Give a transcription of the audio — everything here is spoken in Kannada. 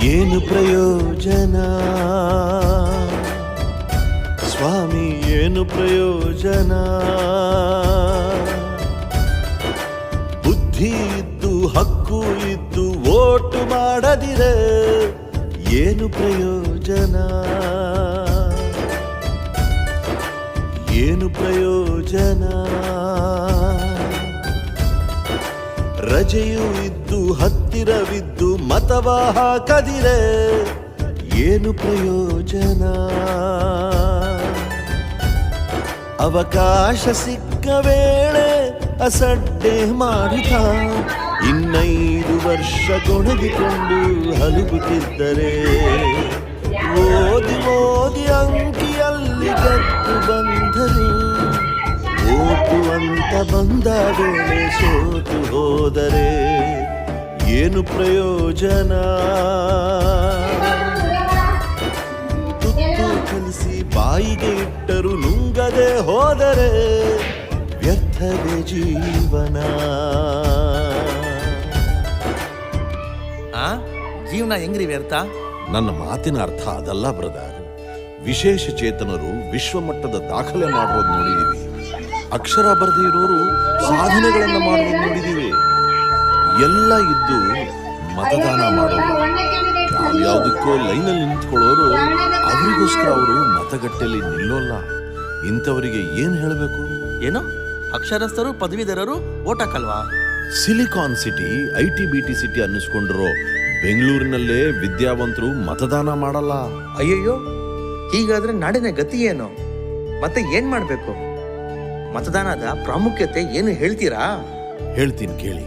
ಏನು ಪ್ರಯೋಜನ ಸ್ವಾಮಿ, ಏನು ಪ್ರಯೋಜನ? ಬುದ್ಧಿ ಇದ್ದು ಹಕ್ಕು ಇದ್ದು ವೋಟ್ ಮಾಡದಿರೆ ಏನು ಪ್ರಯೋಜನ? ಏನು ಪ್ರಯೋಜನ? ರಜೆಯೂ ಇದ್ದು ಹತ್ತಿರವಿದ್ದು ಮತವ ಹಾಕದಿರೆ ಏನು ಪ್ರಯೋಜನ? ಅವಕಾಶ ಸಿಕ್ಕ ವೇಳೆ ಅಸಡ್ಡೆ ಮಾಡುತ್ತಾ 2 ವರ್ಷ ಕೊಣಗಿಕೊಂಡು ಹಲುಗುತ್ತಿದ್ದರೆ ಓದಿ ಓದಿ ಅಂಕಿಯಲ್ಲಿ ಗಟ್ಟು ಬಂದರು ಓಟು ಅಂತ ಬಂದ ವೇಳೆ ಸೋತು ಹೋದರೆ ಏನು ಪ್ರಯೋಜನ? ತುತ್ತು ಕಲಿಸಿ ಬಾಯಿಗೆ ಇಟ್ಟರು ನುಂಗದೆ ಹೋದರೆ ವ್ಯರ್ಥವೇ ಜೀವನ. ಜೀವನ ಹೆಂಗ್ರಿ ವ್ಯರ್ಥ? ನನ್ನ ಮಾತಿನ ಅರ್ಥ ಅದಲ್ಲ ಬ್ರದರ್. ವಿಶೇಷ ಚೇತನರು ವಿಶ್ವಮಟ್ಟದ ದಾಖಲೆ ಮಾಡಿರೋದು ನೋಡಿದೀವಿ. ಅಕ್ಷರ ಬರದೇ ಇರೋರು ಸಾಧನೆಗಳನ್ನ ಮಾಡೋದು ನೋಡಿದೀವಿ. ಎಲ್ಲ ಇದ್ದು ಮತದಾನ ಮಾಡೋರು, ಯಾವ್ಯಾವುದಕ್ಕೋ ಲೈನಲ್ಲಿ ನಿಂತ್ಕೊಳ್ಳೋರು, ಅವರಿಗೋಸ್ಕರ ಅವರು ಮತಗಟ್ಟೆಯಲ್ಲಿ ನಿಲ್ಲೋಲ್ಲ. ಇಂಥವರಿಗೆ ಏನ್ ಹೇಳಬೇಕು? ಏನು ಅಕ್ಷರಸ್ಥರು ಪದವೀಧರರು ಓಟ್ ಹಾಕಲ್ವಾ? ಸಿಲಿಕಾನ್ ಸಿಟಿ, IT-BT ಸಿಟಿ ಅನ್ನಿಸ್ಕೊಂಡಿರೋ ಬೆಂಗಳೂರಿನಲ್ಲೇ ವಿದ್ಯಾವಂತರು ಮತದಾನ ಮಾಡಲ್ಲ. ಅಯ್ಯಯ್ಯೋ, ಹೀಗಾದ್ರೆ ನಾಡಿನ ಗತಿ ಏನು? ಮತ್ತೆ ಏನ್ ಮಾಡ್ಬೇಕು? ಮತದಾನದ ಪ್ರಾಮುಖ್ಯತೆ ಏನು ಹೇಳ್ತೀರಾ? ಹೇಳ್ತೀನಿ ಕೇಳಿ.